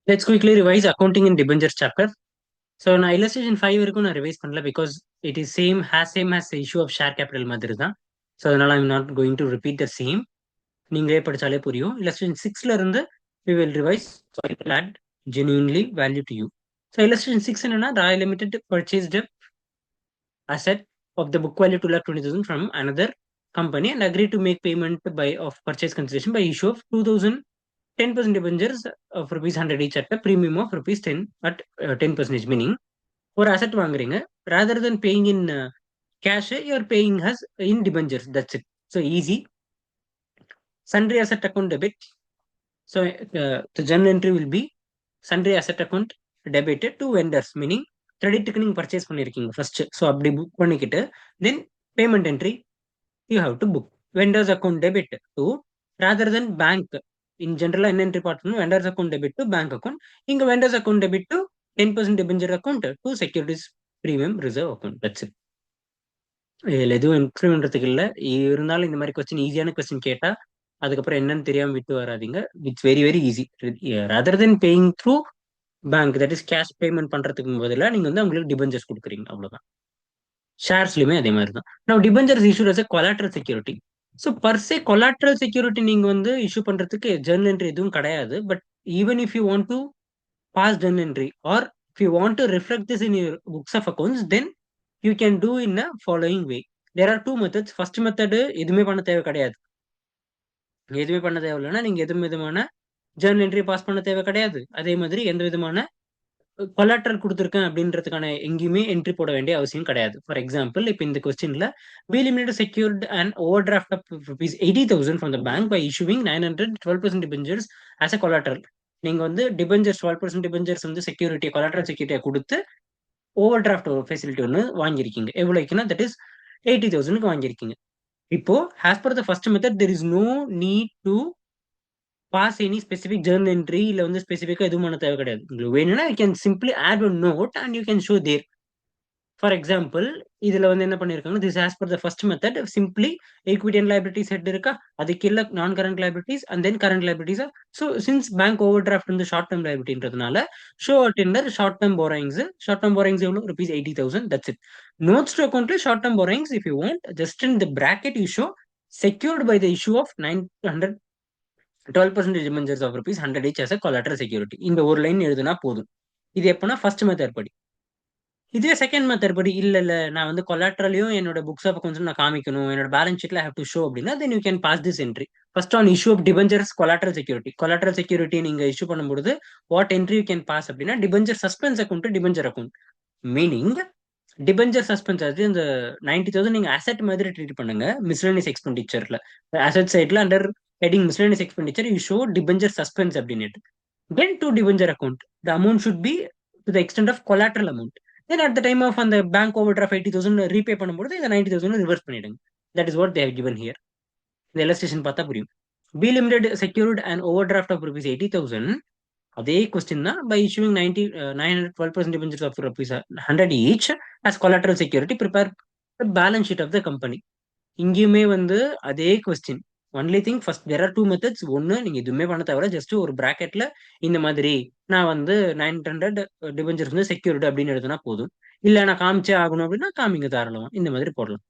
Let's quickly revise accounting in debentures chapter. So நான் illustration 5 வரைக்கும் நான் ரிவைஸ் பண்ணல because it is same as issue of share capital மாதிரி தான். So அதனால I'm not going to repeat the same. நீங்களே படிச்சாலே புரியும். illustration 6ல இருந்து we will revise so it will add genuinely value to you. So illustration 6 என்னன்னா Roy Limited purchased a asset of the book value 2,20,000 from another company and agreed to make payment by of purchase consideration by issue of 2,000 10% debentures of rupees 100 each at a premium of rupees 10 at 10%, meaning ஒரு asset வாங்குறீங்க rather than paying in cash you are paying as in debentures, that's it. So easy. Sundry asset account debit. So the journal entry will be sundry asset account debited to vendors, meaning கிரெடிட்டுக்கு நீங்க purchase பண்ணிருக்கீங்க first. So அப்படி book பண்ணிக்கிட்டு then payment entry you have to book vendors account debit to rather than bank. In ஜென்ரலா என்ன entry பார்க்கணும், vendors account debit to bank account. இங்க vendors account debit to 10% debenture account to securities premium reserve account, that's it. இதுல எதுவும் இன்க்ரீவ் பண்றதுக்கு இல்ல. இருந்தாலும் இந்த மாதிரி கொஸ்டின் ஈஸியான கொஸ்டின் கேட்டா அதுக்கப்புறம் என்னன்னு தெரியாம விட்டு வராதீங்க. It's very very easy. Rather then paying through bank, that is cash payment பண்றதுக்கு பதிலாக நீங்க வந்து அவங்களுக்கு டிபெஞ்சர்ஸ் கொடுக்குறீங்க, அவ்வளவுதான். ஷேர்ஸ்லயுமே அதே மாதிரி தான். நான் debentures issue as collateral security. So per se collateral security நீங்க வந்து இஷ்யூ பண்றதுக்கு ஜர்னல் என்ட்ரி எதுவும் கிடையாது. But even if you want to pass journal entry or if you want to reflect this in your books of accounts then you can do in a following way. There are two methods. First method எதுவுமே பண்ண தேவை கிடையாது. எதுவுமே பண்ண தேவையில்லைன்னா நீங்க எதுவும் விதமான journal entry pass பண்ண தேவை கிடையாது. அதே மாதிரி எந்த விதமான கொலாட்ரல் கொடுத்துருக்கேன் அப்படின்றதுக்கான எங்கேயுமே என்ட்ரி போட வேண்டிய அவசியம் கிடையாது. ஃபார் எக்ஸாம்பிள் இப்போ இந்த கொஸ்டின்ல we limited secured an overdraft of rupees 80,000 from the bank by issuing 900 12% debentures as a collateral. நீங்க வந்து டிபெஞ்சர்ஸ் 12% டிபெஞ்சர்ஸ் வந்து செக்யூரிட்டி கொலாட்ரல் செக்யூரிட்டியை கொடுத்து ஓவர் டிராஃப்ட் ஃபெசிலிட்டி ஒன்று வாங்கியிருக்கீங்க. எவ்வளோக்குன்னா தட் இஸ் 80,000க்கு வாங்கியிருக்கீங்க. இப்போ as per the first method there is no need to pass any specific journal entry இல்ல வந்து ஸ்பெசிஃபிக்கா எதுவும் பண்ண தேவை கிடையாது. உங்களுக்கு வேணும்னா you can simply add one note and you can show there. For example இதுல வந்து என்ன பண்ணிருக்காங்க, this as per the first method simply equity and liabilities head இருக்கா, அதுக்கு இல்ல non current liabilities and then current liabilities. So since bank over draft வந்து short term லைபிலிட்டின்றதுனால show அட்டெண்டர் short term borrowings. Short term borrowings எவ்வளோ, rupees 80,000, that's it. Notes to அக்கௌண்ட்ல short term borrowings if you want just in the bracket you show secured by the issue of 900 12% debentures of rupees 100 each as a collateral security. இந்த ஒரு line எழுதுனா போதும். இது எப்பனா first method படி. இதே second method படி இல்ல நான் வந்து கொலாட்ரலையும் என்னோட புக்ஸ் ஆஃப் அக்கௌண்ட்ஸ் நான் காமிக்கணும், என்னோட பேலன்ஸ் ஷீட்ல ஹேவ் டு ஷோ அப்படின்னா then you can pass this entry. First on issue of debentures collateral security. Collateral security நீங்க இஷ்யூ பண்ணும்போது what entry you can pass அப்படின்னா debenture suspense account debenture account. Meaning debenture suspense அது இந்த 90,000 நீங்க asset மாதிரி treat பண்ணுங்க miscellaneous எக்ஸ்பெண்டிச்சர்ல. Asset சைட்ல under heading miscellaneous expenditure you show debenture suspense அப்படின்னுட்டு. Then to debenture account the amount should be to the extent of collateral amount. Then at the time of அந்த bank overdraft 80,000 repay பண்ணும்போது இந்த 90,000 reverse பண்ணிடுங்க. That is what they have given here. இந்த illustration பார்த்தா புரியும். Be limited secured an overdraft of rupees 80,000. அதே question தான் by issuing 912% debentures of rupees 100 each as collateral security prepare the balance sheet of the company. இங்கேயுமே வந்து அதே question. Only thing first there are two methods. ஒன்னு நீங்க எதுவுமே பண்ண தவிர ஜஸ்ட் ஒரு பிராக்கெட்ல இந்த மாதிரி நான் வந்து 900 டிபெஞ்சர்ஸ் வந்து செக்யூரிட்டி அப்படின்னு எழுதுனா போதும். இல்ல நான் காமிச்சே ஆகணும் அப்படின்னா காமிங்க தாராளமா இந்த மாதிரி போடலாம்.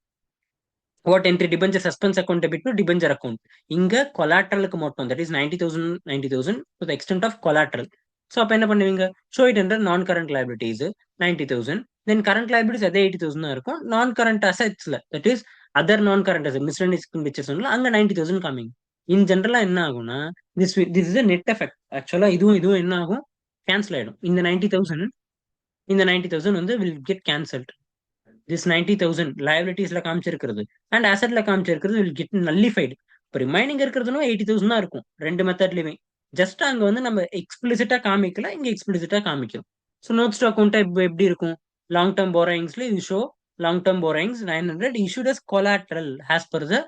What entry debenture suspense account debit to debenture account. இங்க கொலாட்ரலுக்கு மட்டும் that is 90,000 to the extent of collateral. So அப்போ என்ன பண்ணுவீங்க, show it under non current liabilities 90,000. Then current liabilities அதே 80,000 தான் இருக்கும். நான் கரண்ட் அசெட்ஸ்ல that is other non current asset miscellaneous expenditures அங்க 90,000 காமிங்க. இன் ஜென்ரலா என்ன ஆகும்னா திஸ் இஸ் நெட் எஃபெக்ட். ஆக்சுவலா இதுவும் என்ன ஆகும், கேன்சல் ஆயிடும். இந்த 90,000 வந்து வில் கெட் கேன்சல்ட். திஸ் 90,000 liabilitiesல காமிச்சிருக்கிறது அண்ட் அசெட்ல காமிச்சிருக்கிறது வில் கெட் நல்லிஃபைடு. இப்போ ரிமைனிங் இருக்கிறதுனும் 80,000 தான் இருக்கும் ரெண்டு மெத்தட்லயுமே. ஜஸ்ட் அங்க வந்து நம்ம எக்ஸ்பிளிசிட்டா காமிக்கல, இங்க எக்ஸ்பிளிசிட்டா காமிக்கும். ஸோ நோட்ஸ் டு அக்கௌண்ட் எப்படி இருக்கும், லாங் டேர்ம் போரோயிங்ஸ்ல இது show long term borrowings 900 issued as collateral as per the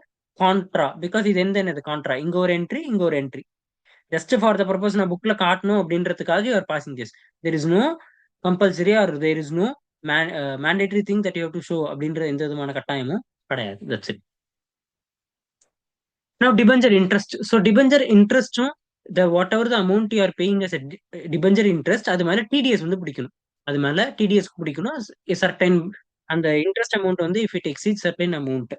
contra. Because இது என்னது கான்ட்ரா, இங்க ஒரு என்ட்ரி இங்க ஒரு entry. Just for the purpose நான் புக்ல காட்டணும் அப்படின்றதுக்காக your passing this. There is no compulsory or there is no mandatory thing that you have to show அப்படின்ற எந்த விதமான கட்டாயமும் கிடையாது. That's it. Now debenture interest. So debenture இன்ட்ரெஸ்டும் the whatever the amount you are paying as a debenture interest, அது மேல TDS வந்து பிடிக்கணும். அது மேல டிடிஎஸ் பிடிக்கணும். சர்டைன் அந்த இன்ட்ரெஸ்ட் அமௌண்ட் வந்து if it exceed certain amount.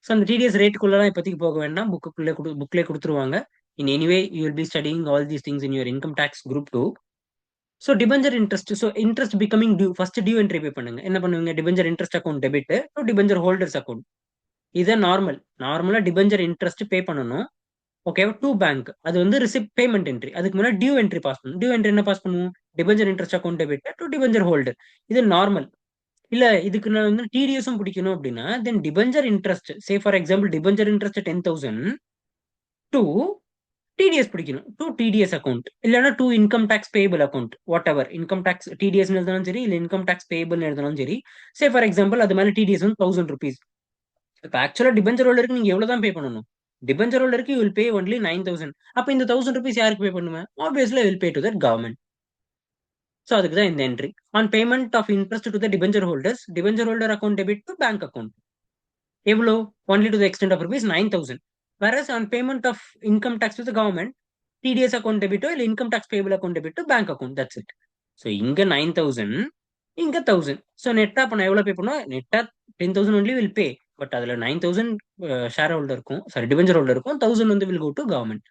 So அந்த டிடிஎஸ் ரேட்டுக்குள்ளலாம் இப்போதைக்கு போக வேண்டாம். புக்லேயே கொடுத்துருவாங்க. In anyway you will be studying all these things in your income tax group 2. So debenture interest, so interest becoming due, first due entry pay பண்ணுங்க. என்ன பண்ணுவீங்க? Debenture interest account debit to debenture holders account. இதை நார்மலா debenture interest pay பண்ணணும். ஓகேவா? To bank. அது வந்து receipt payment entry. அதுக்கு முன்னாடி டியூ என்ட்ரி பாஸ் பண்ணணும். டியூ என்ட்ரி என்ன பாஸ் பண்ணுவோம்? Debenture interest account debit to debenture holder. இது நார்மல். இல்ல இதுக்கு நான் வந்து டிடிஎஸும் பிடிக்கணும் அப்படின்னா then debenture interest, say for example debenture interest 10,000 to TDS பிடிக்கணும். டு டிடிஎஸ் அக்கௌண்ட் இல்லைன்னா to income tax payable account, whatever. Income tax TDS எழுதினாலும் சரி, இல்லை இன்கம் டேக்ஸ் பேபிள் எழுதினாலும் சரி. சே ஃபார் எக்ஸாம்பிள் அது மேலே டிடிஎஸ் வந்து 1,000 rupees. இப்போ ஆக்சுவலா டிபெஞ்சர் ஹோல்டருக்கு நீங்க எவ்வளவு தான் பே பண்ணணும்? டிபெஞ்சர் ஹோல்டருக்கு யூ வில் பே ஒன்லி 9,000. அப்ப இந்த 1,000 rupees யாருக்கு பே பண்ணுவேன்? Obviously will pay to that government. So அதுக்கு தான் இந்த entry. On payment of interest to the debenture holders, debenture holder account debit to bank account. எவ்வளோ? Only to the extent of rupees 9,000. whereas on payment of income tax to the government, TDS account debit இல்லை income tax payable account debit to bank account. That's it. So இங்க 9,000, இங்க 1,000. So நெட்டா அப்ப நான் எவ்வளவு pay பண்ணுவோம்? நெட்டா 10,000 only will pay. But அதுல 9,000 share holder இருக்கும், சாரி டிபெஞ்சர் ஹோல்டர் இருக்கும். 1,000 வந்து will go to government.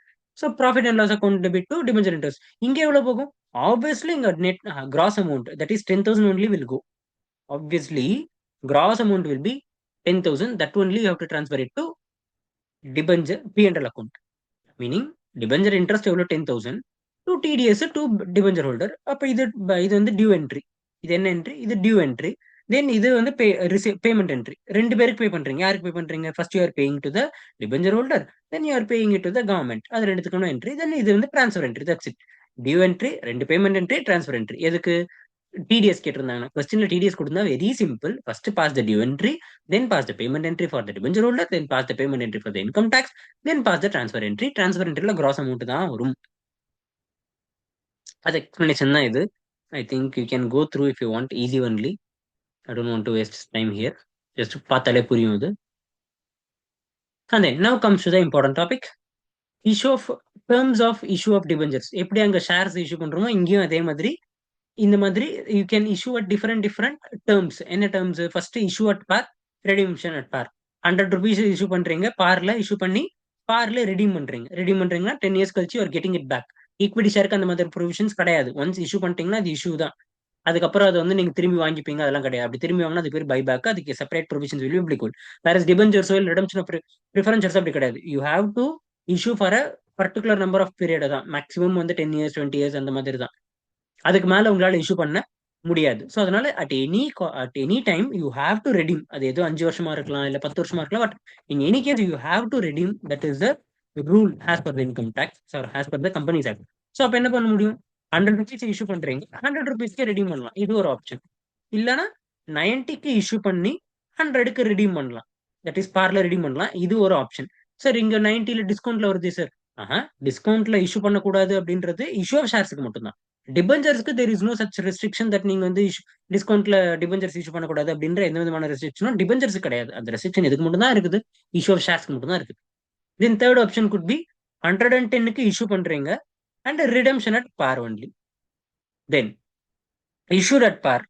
So profit and loss account debit to debenture interest. இங்க எவ்வளவு போகும்? ஆப்வியஸ்லி இங்க net gross amount that is 10,000 only will go. Obviously gross amount will be 10,000. That only you have to transfer it to debenture P&L account. Meaning debenture interest எவ்வளோ? 10,000 to TDS to debenture holder. அப்போ இது வந்து due entry. இது என்ன entry? இது due entry. தென் இது வந்து பேமெண்ட் என்ட்ரி. ரெண்டு பேருக்கு பே பண்றீங்க. யாருக்கு பே பண்றீங்க? First you are paying to the debenture holder, then you are paying it to the government. அது ரெண்டுத்துக்கும் என்ட்ரி. தென் இது வந்து transfer entry. That's it. Due entry, ரெண்டு பேமெண்ட் என்ட்ரி, டிரான்ஸ்ஃபர் என்ட்ரி. எதுக்கு டிடிஎஸ் கேட்டிருந்தாங்க? கொஸ்டின்ல டிடிஎஸ் கொடுத்தா very simple. First pass the due entry, then pass the payment entry for the debenture holder, then pass the payment entry for the income tax, then pass the transfer entry. Transfer என்ட்ரில gross amount தான் வரும். அது explanation தான் இது. I think you can go through if you want, easy only. I don't want to waste time here. Just பார்த்தாலே புரியும் இது. And then now comes to the important topic. Issue of terms of issue of debentures. எப்படி அங்க shares issue பண்றோமோ இங்கேயும் அதே மாதிரி இந்த மாதிரி you can issue at different terms. என்ன terms? First issue at par, redemption at par. 100 rupees issue பண்றீங்க, பார்ல இஷ்யூ பண்ணி பார்ல ரெடீம் பண்றீங்கன்னா 10 years கழிச்சு you're getting it back. Equity ஷேருக்கு அந்த மாதிரி ப்ரொவிஷன்ஸ் கிடையாது. ஒன்ஸ் இஷ்யூ பண்ணிட்டீங்கன்னா அது இஷ்யூ தான். அதுக்கப்புறம் அதை வந்து நீங்க திரும்பி வாங்கிப்பீங்க, அதெல்லாம் கிடையாது. அப்படி திரும்பி வாங்கினா அது பேர் பை பேக். அதுக்கு separate provisions will be applicable. வேற டிபெஞ்சர்ஸோ இல்லை ரிடம்ஷன் ஆஃப் ப்ரிஃபரன்சஸ் அப்படி கிடையாது. You have to issue for a particular number of period தான். மேக்ஸிமம் வந்து 10 years 20 years அந்த மாதிரி தான். அதுக்கு மேல உங்களால இஷ்யூ பண்ண முடியாது. ஸோ அதனால at any time you have to redeem. அது ஏதோ 5 வருஷமா இருக்கலாம், இல்ல 10 வருஷமா இருக்கலாம். But in any case you have to redeem. That is the rule as per the income tax or as per the companies act. So அப்ப என்ன பண்ண முடியும்? 100 rupees இஷ்யூ பண்றீங்க, 100 rupeesக்கே ரெடீம் பண்ணலாம். இது ஒரு ஆப்ஷன். இல்லைன்னா 90க்கு இஷ்யூ பண்ணி 100க்கு ரெடீம் பண்ணலாம். தட் இஸ் பார்ல ரெடீம் பண்ணலாம். இது ஒரு ஆப்ஷன். சார் இங்க 90ல டிஸ்கவுண்ட்ல வருது சார். டிஸ்கவுண்ட்ல இஷ்யூ பண்ணக்கூடாது அப்படின்றது இஷ்யூ ஆஃப் ஷேர்ஸ்க்கு மட்டும்தான். டிபெஞ்சர்ஸ்க்கு there is no such restriction that நீங்க வந்து டிஸ்கவுண்ட்ல டிபெஞ்சர்ஸ் இஷ்யூ பண்ணக்கூடாது அப்படின்ற எந்த விதமான ரெஸ்ட்ரிக்ஷனும் டிபெஞ்சர்ஸ் கிடையாது. அந்த ரெஸ்ட்ரிக்ஷன் எதுக்கு மட்டும் தான் இருக்குது? இஷ்யூ ஆஃப் ஷேர்ஸ்க்கு மட்டும் தான் இருக்குது. Then third option could be 110க்கு இஷ்யூ பண்றீங்க and redemption at par only. Then issued at par,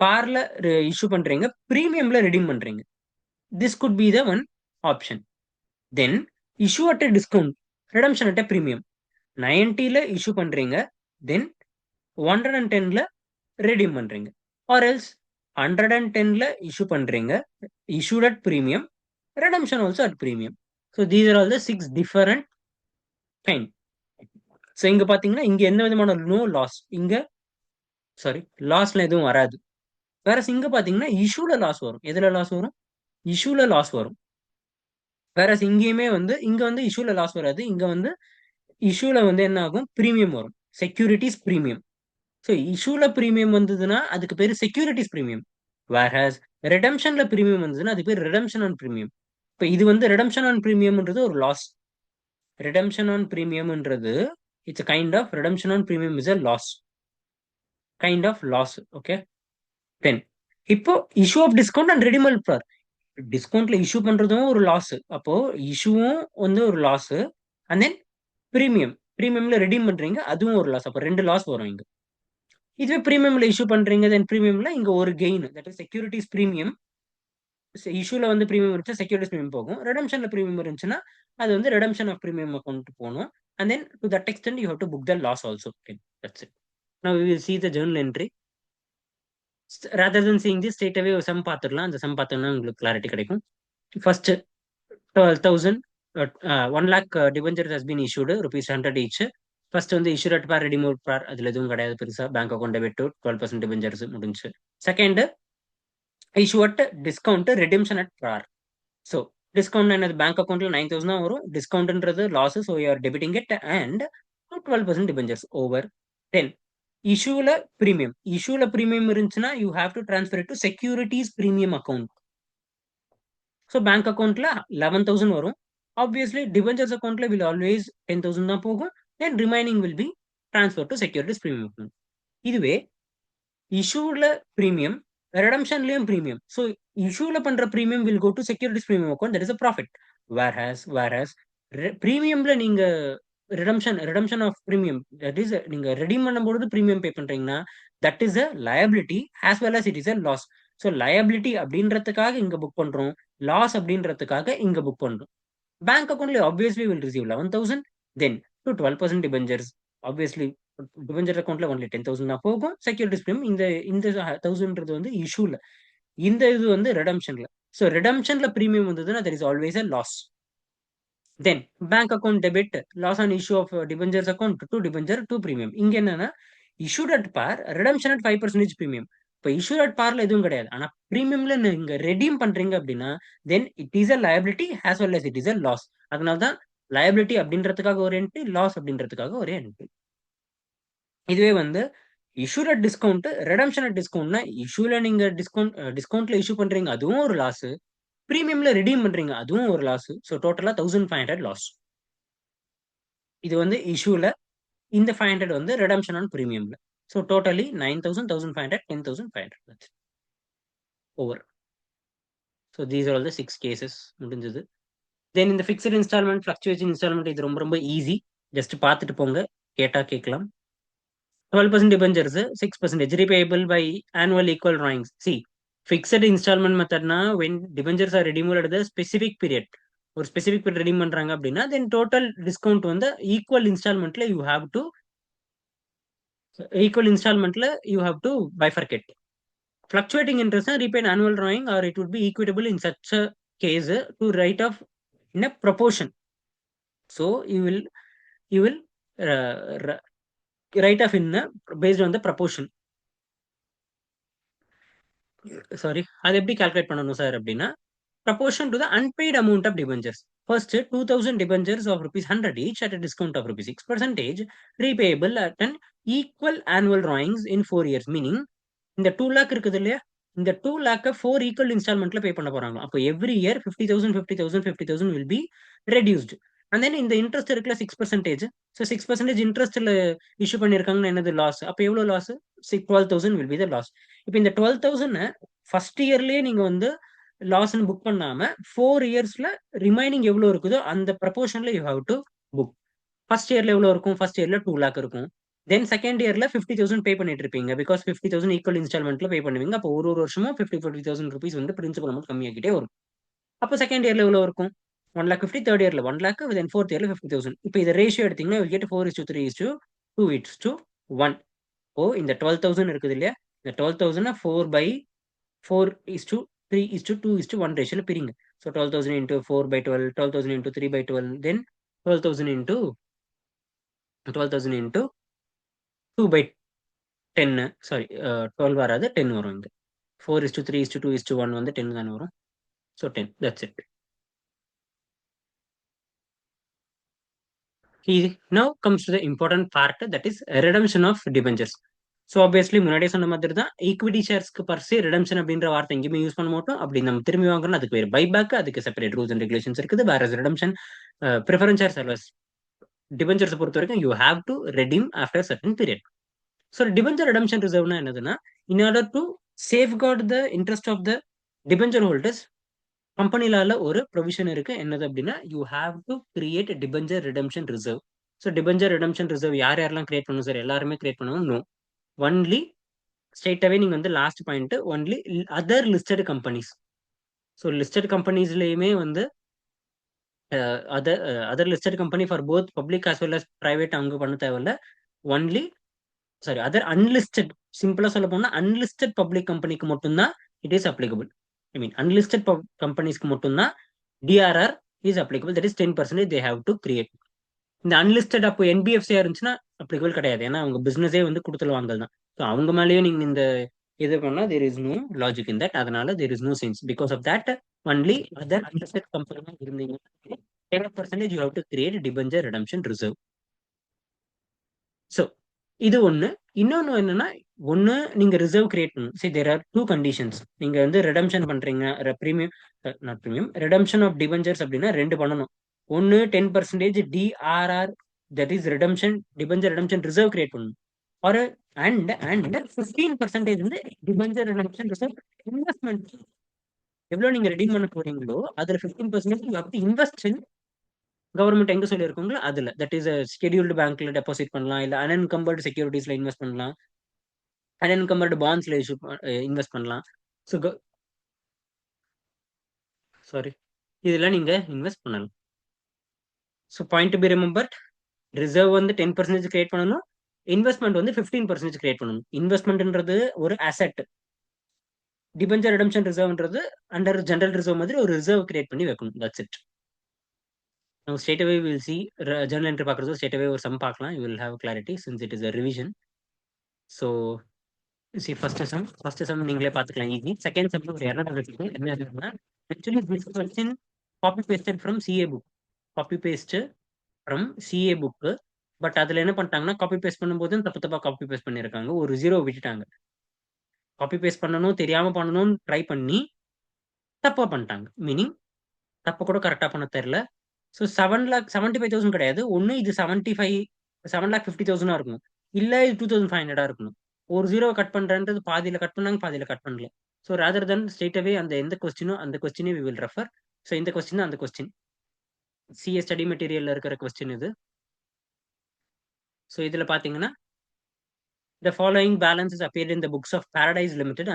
பார்ல இஷ்யூ பண்றீங்க, பிரீமியம்ல ரெடீம் பண்றீங்க. This could be the one option. Then issue at a discount, redemption at a premium. 90ல issue பண்றீங்க, then 110ல redeem பண்றீங்க. ஆர் எல்ஸ் 110ல issue பண்றீங்க, issued at premium, redemption also at premium. So these are all the 6 different kind. So இங்க பாத்தீங்கன்னா இங்க எந்த விதமான நோ லாஸ், இங்க சாரி லாஸ்ல எதுவும் வராது. வேற இங்க பாத்தீங்கன்னா இஷ்யூல லாஸ் வரும். எதுல லாஸ் வரும்? இஷ்யூல லாஸ் வரும். வேற இங்கேயுமே வந்து இங்க வந்து இஷ்யூல லாஸ் வராது. இங்க வந்து இஷ்யூல வந்து என்ன ஆகும்? பிரீமியம் வரும். Securities premium. ஸோ இஷ்யூல பிரீமியம் வந்ததுன்னா அதுக்கு பேர் செக்யூரிட்டிஸ் பிரீமியம். வேர்ஹாஸ் ரெடம்ஷன்ல பிரீமியம் வந்ததுன்னா அது பேர் ரெடம்ஷன் ஆன் பிரீமியம். இப்போ இது வந்து ரெடம்ஷன் ஆன் பிரீமியம்ன்றது ஒரு லாஸ். ரெடம்ஷன் ஆன் பிரீமியம்ன்றது it's kind of redemption on premium is a loss, kind of loss. Okay. Then இப்போ issue of discount and redeem par. டிஸ்கவுண்ட்ல இஷ்யூ பண்றதும் ஒரு லாஸ். அப்போ இஷ்யூவும் வந்து ஒரு லாஸ். அண்ட் தென் பிரீமியம்ல ரெடீம் பண்றீங்க, அதுவும் ஒரு லாஸ். அப்ப 2 லாஸ் வரும் இங்க. இதுவே பிரீமியம்ல இஷ்யூ பண்றீங்க, தென் பிரீமியம்ல இங்க ஒரு gain. That is securities premium. இஷ்யூல வந்து பிரீமியம் இருந்துச்சு, செக்யூரிட்டீஸ் பிரீமியம் போகும். ரிடம்ஷன்ல பிரீமியம் இருந்துச்சுன்னா, அது வந்து ரிடம்ஷன் ஆஃப் பிரீமியம் அக்கவுண்ட் போணும். And then to that extent you have to book the loss also. Okay, that's it. Now we will see the journal entry. Rather then seeing this straight away sum பார்த்துடலாம். அந்த sum பார்த்தோம்னா உங்களுக்கு clarity கிடைக்கும். First 12,000 1 lakh debentures has been issued rupees 100 each. First வந்து issue at par redeem par அதுல எதுவும் கிடையாது பெருசா. Bank account debit to 12% debentures முடிஞ்சு. Second issue at discount redemption at par. So discount என்னது, பேங்க் அக்கௌண்ட்ல 9,000 தான் வரும். டிஸ்கவுண்ட்ன்றது loss, so you are debiting it and 12% debentures over. Then இஷ்யூல ப்ரீமியம் இருந்துச்சுன்னா you have to transfer to securities premium account. So bank அக்கௌண்ட்ல 11,000 வரும். Obviously debentures அக்கௌண்ட்ல வில் ஆல்வேஸ் 10,000 தான் போகும். Then remaining will be transfer to securities premium account. இதுவே இஷ்யூல premium, ரெடம்ஷன்லயும் பிரீமியம். ஸோ இஷ்யூல பண்ற premium will go to securities premium account, that is a profit. Whereas பிரீமியம்ல நீங்க redemption of premium, that is நீங்க ரெடீம் பண்ணும்போது பிரீமியம் பே பண்றீங்கன்னா that is a liability as well as it is a loss. So liability அப்படின்றதுக்காக இங்க book பண்றோம், loss அப்படின்றதுக்காக இங்க புக் பண்றோம். பேங்க் அக்கௌண்ட்ல obviously will receive 11,000, then to 12% debentures. Obviously debenture அக்கௌண்ட்ல ஒன்லி 10,000 தான் போகும். செக்யூரிட்டிஸ் பிரீமியம் இந்த இந்த 1,000ன்றது வந்து இஷ்யூல, இந்த இது வந்து ரெடம்ஷன்ல. ஸோ ரெடம்ஷன்ல பிரீமியம் வந்ததுன்னா there is always a loss. Then bank account debit loss on issue of debentures account to debenture to premium. இங்க என்னன்னா issued at par, redemption at 5% premium. இப்போ இஷ்யூட் அட் பார்ல எதுவும் கிடையாது. ஆனா பிரீமியம்ல நீங்க ரெடீம் பண்றீங்க அப்படின்னா then it is a liability as well as it is a loss. அதனால தான் லயபிலிட்டி அப்படின்றதுக்காக ஒரு என்ட்ரி, லாஸ் அப்படின்றதுக்காக ஒரு என்ட்ரி. இதுவே வந்து issued at discount, redemption at டிஸ்கவுண்ட்னா இஷ்யூல நீங்க டிஸ்கவுண்ட்ல இஷ்யூ பண்றீங்க, அதுவும் ஒரு லாஸ். பிரீமியம்ல ரெடீம் பண்றீங்க, அதுவும் ஒரு லாஸ். ஸோ டோட்டலா 1,500 லாஸ். இது வந்து இஷ்யூல. இந்த 500 வந்து ரெடம்ஷன் ஆன் பிரீமியம்ல. So totally 9,000, 1,500, 10,500 over. So these are all the 6 cases முடிஞ்சது. தென் இந்த ஃபிக்ஸட் இன்ஸ்டால்மெண்ட், ஃபிளக்சுவேஷன் இன்ஸ்டால்மெண்ட் இது ரொம்ப ரொம்ப ஈஸி. ஜஸ்ட் பார்த்துட்டு போங்க, கேட்டா கேட்கலாம். 12% debentures, 6% repayable by annual equal drawings. See, fixed installment methodனா when debentures are redeemable at the specific period. ஒரு ஸ்பெசிபிக் பீரியட் ரெடீம் பண்றாங்க அப்படின்னா தென் டோட்டல் டிஸ்கவுண்ட் வந்து ஈக்குவல் இன்ஸ்டால்மெண்ட்ல you have to bifurcate. Fluctuating interest rebate annual drawing or it would be equitable in such a case to write off in a proportion. So you will write off in based on the proportion. Sorry, அது எப்படி calculate பண்ணணும் sir அப்படின்னா proportion to the unpaid amount of debentures. First, 2,000 debentures of rupees 100 each at a discount of rupees 6% repayable at an equal annual drawings in 4 years. Meaning, இந்த 2 lakh இருக்குது இல்லையா, இந்த 2 lakh 4 equal installmentல பே பண்ண போறாங்க. அப்போ every year 50,000, 50,000, 50,000 will be reduced. And then இந்த interest இருக்குல்ல 6%, so 6% இன்ட்ரெஸ்ட்ல issue பண்ணியிருக்காங்கன்னா என்னது லாஸ். அப்போ எவ்வளோ loss, 12,000 will be the loss. இப்போ இந்த 12,000 ஃபர்ஸ்ட் இயர்லயே நீங்க வந்து லாஸ்ன்னு புக் பண்ணாம 4 இயர்ஸ்ல ரிமைனிங் எவ்வளவு இருக்குதோ அந்த ப்ரப்போர்ஷன்ல you have to book. First இயர்ல எவ்வளவு இருக்கும், ஃபர்ஸ்ட் இயர்ல 2 lakh இருக்கும். தென் செகண்ட் இயர்ல 50,000 பே பண்ணிட்டு இருப்பீங்க, பிகாஸ் 50,000 ஈக்குவல் இன்ஸ்டால்மெண்ட்ல பே பண்ணுவீங்க. அப்போ ஒரு வருஷமும் 50,000 ருபீஸ் வந்து பிரின்சிபல் அமௌண்ட் கம்மியாகிட்டே வரும். அப்போ செகண்ட் இயர்ல எவ்வளவு இருக்கும், 1,50,000. தேர்ட் இயர்ல 1 lakh, தென் ஃபோர்த் இயர்ல 50,000. இப்போ இதை ரேஷியோ எடுத்தீங்கன்னா you get 4:3:2:1. ஓ இந்த 12,000 இருக்குது இல்லையா, இந்த 12,000 4:4:3:2:1 ரேஷியோல பிரிங்க. ஸோ 12,000 into 4/12, 12,000 into 3/12, தென் 12,000 into 2/10. சாரி, 12 வராது, 10 வரும். இங்க 4:3:2:1 வந்து 10 தானே வரும். So 10, that's it. Now comes to the important part, that is redemption of debentures. So obviously முன்னாடியே சொன்ன மாதிரி தான் ஈக்விட்டி ஷேர்ஸ்க்கு பர்சே ரிடம்ஷன் அப்படின்ற வார்த்தை எங்கேயுமே யூஸ் பண்ண மாட்டோம். அப்படி நம்ம திரும்பி வாங்குறோம், அதுக்கு பேர் பைபேக், அதுக்கு செப்பரேட் ரூல்ஸ் அண்ட் ரெகுலேஷன்ஸ் இருக்குது. வேற redemption preference share service debentures பொறுத்த வரைக்கும் you have to redeem after certain period. So debenture redemption ரிசர்வ்னா என்னதுன்னா, in order to safeguard the interest of the debenture holders, கம்பெனிலால ஒரு ப்ரொவிஷன் இருக்கு. என்னது அப்படின்னா, you have to create debenture redemption reserve. So debenture redemption reserve யார் யாரெல்லாம் create பண்ணணும் சார்? எல்லாருமே கிரியேட் பண்ணணும்? நோ. ஒன்லி ஸ்ட்ரெயிட்டாவே நீங்க வந்து last point only other listed companies. So listed கம்பெனிஸ்லயுமே வந்து other other listed company for both public as well as private அவங்க பண்ண தேவையில்ல. ஒன்லி சாரி அதர் அன்லிஸ்டட், சிம்பிளா சொல்ல போனா அன்லிஸ்டட் பப்ளிக் கம்பெனிக்கு மட்டும்தான் it is applicable. I mean unlisted கம்பெனிஸ்க்கு மட்டும்தான் DRR is applicable. That is 10% they have to create. இந்த அன்லிஸ்டட் அப்போ என்பிஎஃப்சியா இருந்துச்சுன்னா அப்ளிகபிள் கிடையாது. ஏன்னா அவங்க பிசினஸே வந்து கொடுத்துல வாங்கல் தான். ஸோ அவங்க மேலேயும் நீங்க இந்த இது பண்ணா there is no logic in that. அதனால there is no sense. Because of that only other unlisted company இருந்தீங்க 10% you have to create debenture redemption reserve. So இது ஒன்று. இன்னொன்று என்னன்னா, ஒன்று நீங்க ரிசர்வ் கிரியேட் பண்ணணும். சரி, தேர் ஆர் டூ கண்டிஷன்ஸ். நீங்க வந்து ரிடம்ஷன் பண்றீங்க, premium not premium redemption of debentures அப்படின்னா ரெண்டு பண்ணணும். ஒன்று 10% DRR, that is redemption debenture redemption reserve create பண்ணணும். ஒரு அண்ட் 15% வந்து டிபெஞ்சர் ரிடம்ஷன் ரிசர்வ் இன்வெஸ்ட்மெண்ட். எவ்வளோ நீங்க ரெடீம் பண்ண போறீங்களோ அதுல 15% இன்வெஸ்ட் கவர்மெண்ட் எங்க சொல்லியிருக்கோங்களோ அதுல, தட் இஸ் ஸ்கெடியூல்டு பேங்க்ல டெபாசிட் பண்ணலாம், இல்ல அன்என்கம்பர்டு செக்யூரிட்டிஸ்ல இன்வெஸ்ட் பண்ணலாம், அன்என்கம்பர்டு பாண்ட்ஸ்ல இஷ்யூ இன்வெஸ்ட் பண்ணலாம். ஸோ சாரி, இதெல்லாம் நீங்க இன்வெஸ்ட் பண்ணலாம். So point to be remembered, reserve வந்து 10% கிரியேட் பண்ணணும், இன்வெஸ்ட்மெண்ட் வந்து 15% கிரியேட் பண்ணணும். இன்வெஸ்ட்மெண்ட்ன்றது ஒரு அசெட், டிபெஞ்சர் ரிடம்ஷன் ரிசர்வ்ன்றது அண்டர் ஜெனரல் ரிசர்வ் மாதிரி ஒரு ரிசர்வ் கிரியேட் பண்ணி வைக்கணும். That's it. நம்ம straight away will see journal entry பார்க்குறது ஸ்ட்ரெயிட் அவே ஒரு சம் பார்க்கலாம். You will have clarity since it is a revision. So see first sum நீங்களே பார்த்துக்கலாம் ஈஸி. செகண்ட் சம் ஒரு எரர் இருக்கு. என்ன எரர்னா, actually this question copy pasted from CA book. Copy paste from CA book. But அதுல என்ன பண்ணிட்டாங்கன்னா, copy paste பண்ணும்போது தப்பு தப்பா காப்பி பேஸ்ட் பண்ணியிருக்காங்க, ஒரு ஜீரோ விட்டுட்டாங்க. காப்பி பேஸ்ட் பண்ணணும் தெரியாம பண்ணணும்னு ட்ரை பண்ணி தப்பா பண்ணிட்டாங்க. மீனிங் தப்பு கூட கரெக்டா பண்ண தெரியல. ஸோ 7,75,000 கிடையாது. ஒன்று இது 7,50,000 இருக்கணும், இல்ல இது 2,500 இருக்கணும். ஒரு ஜீரோ கட் பண்றேன்றது பாதியில கட் பண்ணாங்க, பாதியில கட் பண்ணல. ஸோ ரேதர் தென் ஸ்ட்ரெயிட் அவே அந்த எந்த கொஸ்டினோ அந்த கொஸ்டினே வி வில் ரெஃபர். ஸோ இந்த கொஸ்டின் அந்த கொஸ்டின் சிஎஸ் ஸ்டடி மெட்டீரியல்ல இருக்கிற கொஸ்டின் இது. ஸோ இதுல பாத்தீங்கன்னா, the following balances appeared in the books of Paradise Limited,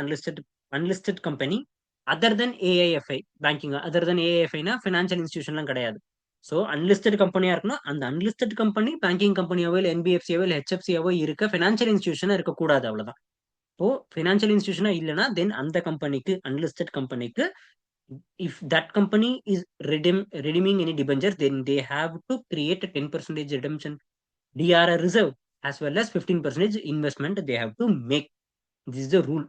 unlisted company other than AIFI banking. other than AIFI னா ஃபினான்ஷியல் இன்ஸ்டிடியூஷன்லாம் கிடையாது. ஸோ அன்லிஸ்டட் கம்பெனியா இருக்கணும். அந்த அன்லிஸ்டட் கம்பெனி பேங்கிங் கம்பெனியாவோ இல்லை என்பிஎஃப்சியாவோ இல்லை ஹெச்எஃப்சியாவோ இருக்க ஃபினான்ஷியல் இன்ஸ்டிடியூஷனா இருக்கக்கூடாது. அவ்வளவுதான். இப்போ ஃபினான்ஷியல் இன்ஸ்டிடியூஷனா இல்லைன்னா தென் அந்த கம்பெனிக்கு, அன்லிஸ்டட் கம்பெனிக்கு, if that company is redeeming any debenture, then they have to create a 10% redemption DRR reserve as well as 15% investment they have to make. This is the rule.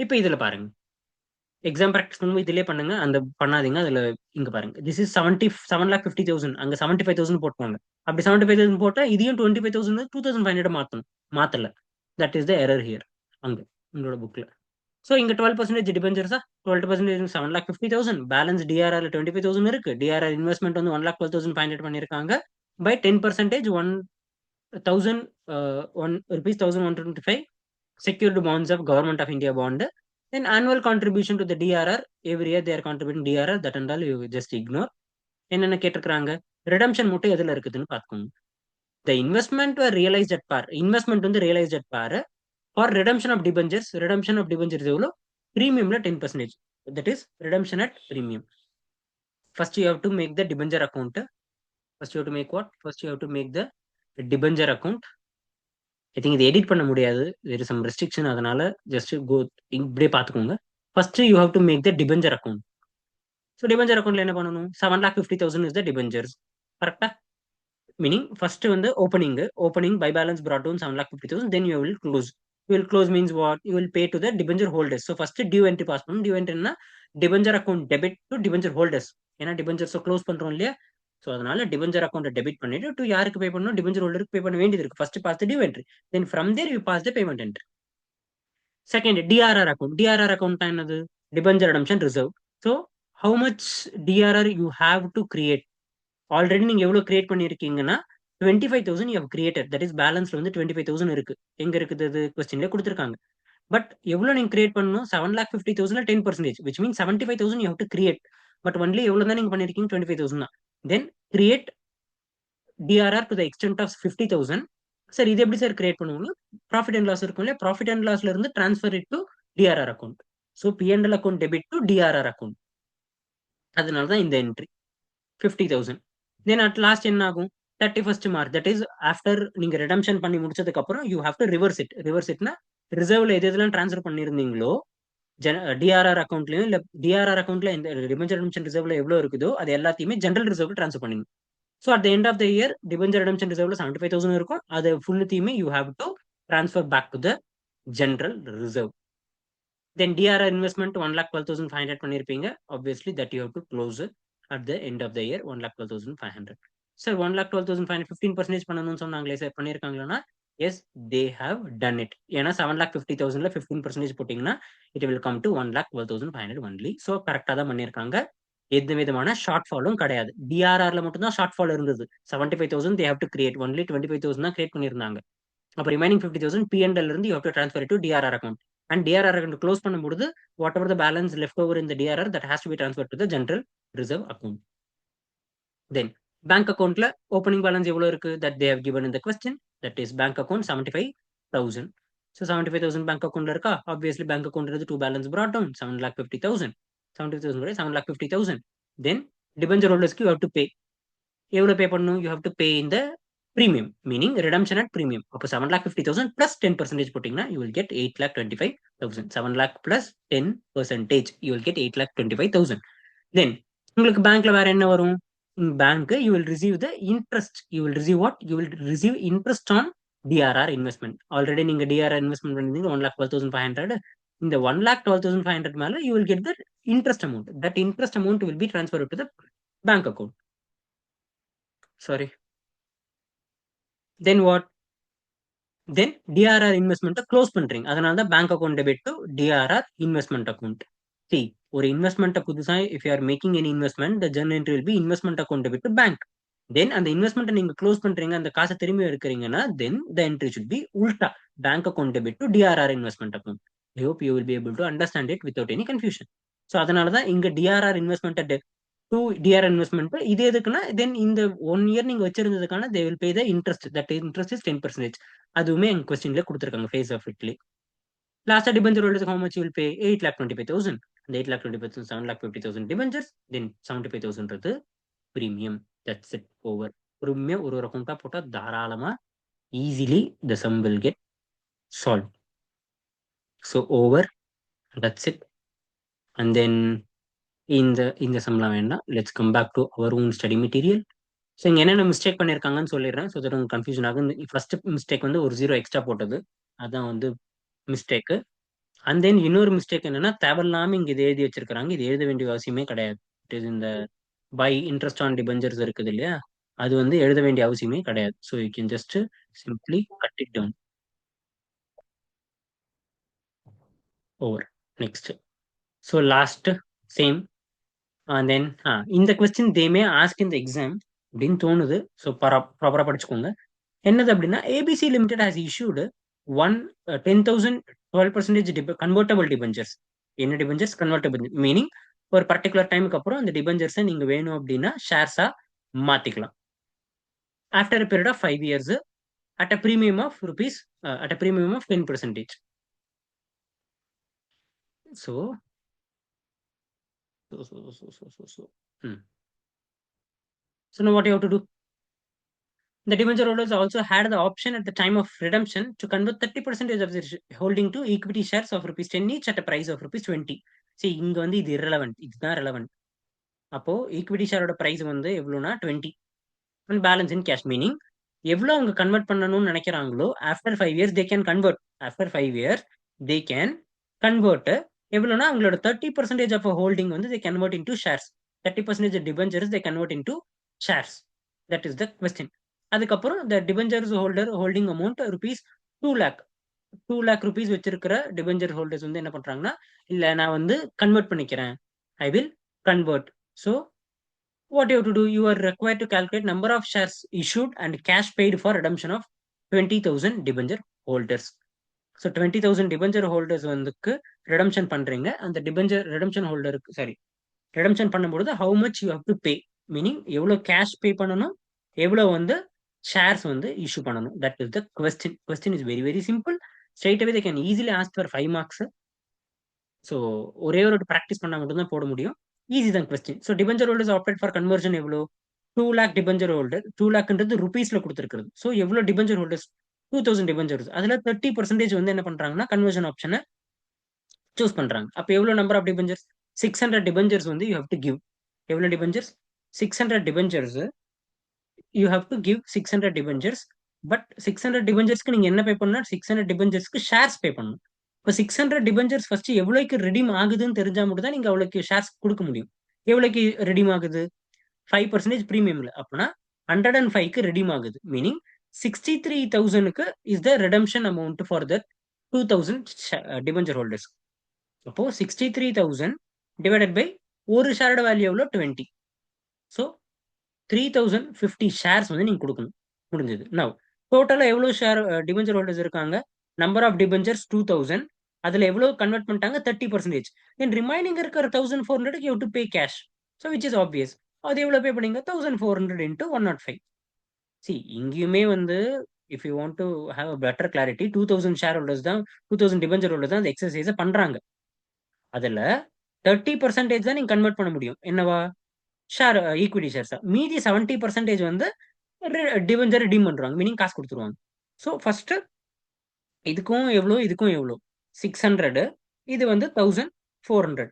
இப்போ இதுல பாருங்க, எக்ஸாம் ப்ராக்டிஸ் பண்ணும்போது இதுலயே பண்ணுங்க, அந்த பண்ணாதீங்க. அதுல இங்க பாருங்க, திஸ் இஸ் 7,50,000, அங்க 75,000 போட்டுவாங்க. அப்படி 75,000 போட்டா இதையும் 25,000 2,500 மாத்தணும். மாத்தல. That is the error here. அங்க உங்களோட புக்ல. ஸோ இங்க 12% டிபெஞ்சர்ஸா, 12% 7,50,000, பேலன்ஸ் டிஆர்ஆர்ல 25,000 இருக்கு. டிஆர்ஆர் இன்வெஸ்ட்மெண்ட் வந்து 1,12,500 பண்ணிருக்காங்க. By 10% 1,000 rupees 1,125 secured bonds of Government of India bond. Then annual contribution to the DRR, every year they are contributing DRR, that and all you just ignore. என்னென்ன கேட்டிருக்காங்க, redemption மட்டும் எதுல இருக்குதுன்னு பார்த்துக்கோங்க. The investment were realized at par. Investment வந்து realized at par. For redemption of debentures, redemption of debentures எவ்வளோ, premiumல 10%. That is redemption at premium. First you have to make the debenture account. First you have to make what? First you have to make the debenture account. I think இது edit பண்ண முடியாது, there is some restriction. அதனால just go இப்படியே பார்த்துக்கோங்க. First you have to make the debenture account. So debenture அக்கௌண்ட்ல என்ன பண்ணணும், 7,50,000 is the debentures. கரெக்டா? மீனிங் ஃபர்ஸ்ட் வந்து opening by balance brought down 7,50,000, then you will close. You will close means what, you will pay to the debenture holders. So first due entry pass பண்ணணும். Due என்ட்ரினா debenture account debit to debenture holders. ஏன்னா டிபெஞ்சர்ஸை close பண்றோம் இல்லையா. So அதனால debenture account debit பண்ணிட்டு to யாருக்கு pay பண்ணணும், debenture ஹோல்டருக்கு பே பண்ண வேண்டியது இருக்கு. First pass the due entry, then from there you pass the payment entry. Second DRR account. DRR account தான் என்னது, debenture redemption reserve. So how much DRR you have to create. Already நீங்க எவ்வளவு create பண்ணிருக்கீங்கன்னா 25,000 you have created. That is பேலன்ஸ்ல வந்து 25,000 இருக்கு. எங்க இருக்குது, அது கொஸ்டின்ல கொடுத்துருக்காங்க. பட் எவ்வளவு நீங்க கிரியேட் பண்ணணும், 7,50,000 10%, which mean 75,000 you have to create. But only எவ்வளவு தான் நீங்க பண்ணிருக்கீங்க, 25,000 தான். Then create DRR to the extent of 50,000. Sir இது எப்படி சார் கிரியேட் பண்ணுவோம்னா ப்ராஃபிட் அண்ட் லாஸ் இருக்கும் இல்லையா, ப்ராஃபிட் அண்ட் லாஸ்ல இருந்து transfer it to DRR account. So PNL account debit to DRR account. அதனால தான் இந்த என்ட்ரி 50,000. தென் அட் லாஸ்ட் என்ன ஆகும், 31st March, that is after நீங்க ரிடம்ஷன் பண்ணி முடிச்சதுக்கு அப்புறம் you have to reverse it. Reverse இட்னா ரிசர்வ்ல எது எதெல்லாம் ட்ரான்ஸ்ஃபர் பண்ணியிருந்தீங்களோ டிஆர்ஆர் அக்கௌண்ட்லயும் இல்ல டிஆர்ஆர் அக்கௌண்ட்ல இந்த டிபெஞ்சர் ரிடம்ஷன் ரிசர்வ்ல எவ்வளவு இருக்குதோ அது எல்லாத்தையுமே ஜெனரல் ரிசர்வ்ல ட்ரான்ஸ்ஃபர் பண்ணிடணும். So at the end of the year debenture redemption ரிசர்வ்ல 75,000 இருக்கும். அது ஃபுல்லுத்தையுமே you have to transfer back to the general reserve. Then DRR investment 1,12,500 பண்ணிருப்பீங்க. Obviously that you have to close at the end of the year 1,12,500. Sir 1,12,500 15% பண்ணணும்னு சொன்னாங்களே sir, பண்ணியிருக்காங்களா? Yes, they have done it. ஏன்னா 7,50,000ல 15% போட்டீங்கன்னா it will come to 1,12,500 only. So கரெக்டாக தான் பண்ணியிருக்காங்க. எந்த விதமான ஷார்ட் ஃபாலும் கிடையாது. டிஆர்ஆர்ல மட்டும் தான் ஷார்ட் ஃபால் இருந்தது. 75,000 they have to create, only 25,000 தான் கிரியேட் பண்ணியிருந்தாங்க. அப்போ ரிமைனிங் 50,000 பிஎன்எல் இருந்து you have to transfer to DRR account. And DRR account close பண்ணும்போது whatever the balance left over இந்த DRR that has to be transfer to the general reserve account. Then bank அக்கௌண்ட்ல opening balance எவ்வளவு இருக்கு that they have given in the question. That is bank account 75,000. So 75,000 bank அக்கௌண்ட்ல இருக்கா. Obviously bank account இருந்து to balance brought down 7,50,000. 70,000 7,50,000. Then debenture ஹோல்டர்ஸ்க்கு you have to pay. எவ்வளவு pay பண்ணணும், you have to pay in the premium, meaning redemption at premium. அப்போ 7,50,000 plus 10% போட்டீங்கன்னா you will get 8,25,000. 7 lakh plus 10%, you will get 8,25,000. Then உங்களுக்கு பேங்க்ல வேற என்ன வரும், bank you will receive the interest. You will receive what? You will receive interest on DRR investment. Already நீங்க DRR investment பண்ணிருந்தீங்க 1,12,500. இந்த 1,12,500 மேல you will get the interest amount. That interest amount will be transferred to the bank account. Sorry. Then what? Then DRR இன்வெஸ்ட்மெண்ட்டை close பண்றீங்க. அதனால தான் bank account debit to DRR investment account. See ஒரு இன்வெஸ்ட்மெண்ட்டை புதுசா if you are making any investment the journal entry will be investment account debit to bank. Then அந்த இன்வெஸ்ட்மெண்ட்டை நீங்க க்ளோஸ் பண்றீங்க, அந்த காசை திரும்பி எடுக்கிறீங்கன்னா then the entry should be உல்டா, bank account debit to DRR investment account. I hope you will be able to understand it without any confusion. So அதனால தான் இங்க DRR investment to DR investment இது எதுக்குன்னா தென் இந்த 1 year நீங்க வச்சிருந்ததுக்கான they will pay the interest. That interest is 10%. அதுவுமே எங்க கொஸ்டின்ல கொடுத்துருக்காங்க ஃபேஸ் ஆஃப் இட்லி. லாஸ்டா debenture holders how much you will pay 8,25,000. அந்த 8,25,000 7,50,000 debentures, then 75,000 premium. That's it, over. பொறுமையா ஒரு ஒரு அக்கௌண்டா போட்டா தாராளமா easily the sum will get solve. So over, that's it. And then இந்த சம்லாம் வேண்டாம். Let's come back to our own study material. So இங்கே என்னென்ன மிஸ்டேக் பண்ணியிருக்காங்கன்னு சொல்லிடுறேன். ஸோ தட் உங்களுக்கு கன்ஃபியூஷன் ஆகும். ஃபர்ஸ்ட் மிஸ்டேக் வந்து ஒரு 0 எக்ஸ்ட்ரா போட்டது, அதான் வந்து மிஸ்டேக்கு. அண்ட் தென் இன்னொரு மிஸ்டேக் என்னன்னா தேவையில்லாம இங்க இது எழுதி வச்சிருக்காங்க. இது எழுத வேண்டிய அவசியமே கிடையாது. இட் இஸ் இந்த பை இன்ட்ரெஸ்ட் ஆன் டிபெஞ்சர்ஸ் இருக்குது இல்லையா, அது வந்து எழுத வேண்டிய அவசியமே கிடையாது. So you can just simply cut it down. Over. Next. So last same. Then இந்த question they may ask in the exam அப்படின்னு தோணுது. ஸோ ப்ராப்பராக படிச்சுக்கோங்க. என்னது அப்படின்னா ABC limited has issued 10,000 12% convertible debentures. என்ன டிபெஞ்சர்ஸ்? கன்வெர்டபிள், மீனிங் ஒரு particular டைமுக்கு அப்புறம் அந்த டிபெஞ்சர்ஸை நீங்க வேணும் அப்படின்னா ஷேர்ஸா மாத்திக்கலாம். After period of 5 years at a premium of rupees at a premium of 10%. So now what you have to do? The debenture holders also had the option at the time of redemption to convert 30% of their holding to equity shares of rupees 10 each at a price of rupees 20. See, இங்க வந்து இது irrelevant, இதுதான் relevant. அப்போ equity ஷேரோட price வந்து எவ்வளோனா 20 and balance in cash, meaning எவ்வளோ அவங்க convert பண்ணணும்னு நினைக்கிறாங்களோ after 5 years they can convert. After 5 years they can convert. எவ்வளோனா அவங்களோட 30% ஆஃப் ஹோல்டிங் வந்து they convert into shares. 30% debentures they convert into shares. That is the question. அதுக்கப்புறம் the debentures holder holding amount rupees 2 lakh. 2 lakh rupees வச்சிருக்கிற debenture holders வந்து என்ன பண்றாங்கன்னா, இல்ல நான் வந்து கன்வெர்ட் பண்ணிக்கிறேன், I will convert. So what you have to do, you are required to calculate number of shares issued and cash paid for redemption of 20,000 debenture holders. So 20,000 debenture holders வந்துக்கு redemption பண்றீங்க. அந்த debenture redemption holderக்கு redemption பண்ணும்போது how much you have to pay, meaning எவ்வளவு cash pay பண்ணணும், எவ்வளவு வந்து shares வந்து issue பண்ணணும். That is the question. Question is very very simple. Straight away they can easily ask for 5 marks. So ஒரே ஒரு practice பண்ணா மட்டும் தான் போட முடியும். ஈஸி தான் question. So debenture holders ஆப்டேட் for conversion எவ்வளோ? 2 lakh டிபெஞ்சர் ஹோல்டர். 2 lakhன்றது ருபீஸ்ல கொடுத்துருக்கிறது. ஸோ எவ்வளோ டிபெஞ்சர் ஹோல்டர்ஸ்? 2000 டிபெஞ்சர்ஸ். அதுல 30% வந்து என்ன பண்றாங்கன்னா கன்வர்ஷன் ஆப்ஷனை சூஸ் பண்றாங்க. அப்ப எவ்வளவு நம்பர் ஆஃப் டிபெஞ்சர்ஸ்? 600 டிபெஞ்சர்ஸ் வந்து யூ ஹேவ் டு கிவ். எவ்வளவு debentures? 600 debentures. You have to give 600 debentures. But 600 டிபெஞ்சர்ஸ்க்கு நீங்க என்ன பே பண்ணணும்? 600 டிபெஞ்சர்ஸ்க்கு ஷேர்ஸ் பே பண்ணணும். இப்போ 600 டிபெஞ்சர்ஸ் ஃபர்ஸ்ட் எவ்வளவுக்கு ரெடீம் ஆகுதுன்னு தெரிஞ்சா மட்டும் தான் நீங்க அவ்வளவுக்கு ஷேர்ஸ் கொடுக்க முடியும். எவ்வளவுக்கு ரெடீம் ஆகுது? 5% பிரீமியம்ல. அப்படின்னா 105க்கு ரெடீம் ஆகுது. மீனிங் 63,000க்கு is the redemption amount for the 2000 debenture holders. அப்போ 63,000 டிவைடட் பை ஒரு ஷேரோட வேல்யூ எவ்வளோ? 20. ஸோ 3050 ஷேர்ஸ் வந்து நீங்க கொடுக்கணும். முடிஞ்சது. நவ் டோட்டலா எவ்வளவு ஷேர் டிபெஞ்சர் ஹோல்டர்ஸ் இருக்காங்க? Number of debentures 2000. அதுல எவ்வளவு கன்வெர்ட் பண்ணிட்டாங்க? 30%. தென் ரிமைனிங் இருக்கிற 1400 you to pay cash. So which is obvious. அது எவ்வளவு பே பண்ணீங்க? 1400 இன்டூ 105. சி இங்கேயுமே வந்து if you want to have a better clarity, 2000 share holders தான், 2000 டிபெஞ்சர் ஹோல்டர்ஸ் தான் அந்த எக்ஸசைஸை பண்றாங்க. அதுல 30% தான் நீங்க கன்வெர்ட் பண்ண முடியும். என்னவா? ஷேர் ஈக்விட்டி ஷேர்ஸா. மீதி 70% வந்து டிபெஞ்சர் ரிடீம் பண்றாங்க. மீனிங் காசு கொடுத்துருவாங்க. ஸோ ஃபர்ஸ்ட் இதுக்கும் எவ்வளோ, இதுக்கும் எவ்வளோ? 600. இது வந்து 1400.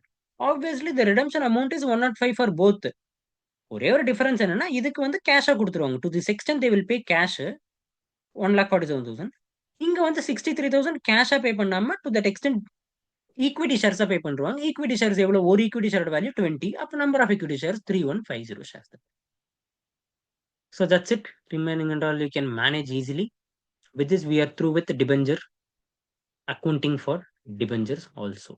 Obviously the redemption amount is 105 for both. ஒரே ஒரு டிஃபரன்ஸ் என்னன்னா இதுக்கு வந்து கேஷா கொடுத்துருவாங்க. To this extend they will pay cash 1,47,000. இங்க வந்து 63,000 கேஷா பே பண்ணாம டு தட் எக்ஸ்டென்ட் ஈக்விட்டி ஷேர்ஸா பே பண்றாங்க. ஈக்விட்டி ஷேர்ஸ் எவ்வளவு? ஒரு ஈக்விட்டி ஷேரோட வேல்யூ 20. அப்ப number of equity shares 3150 shares. So that's it. Remaining and all you can manage easily. With this, we are through with the debenture accounting for debentures also.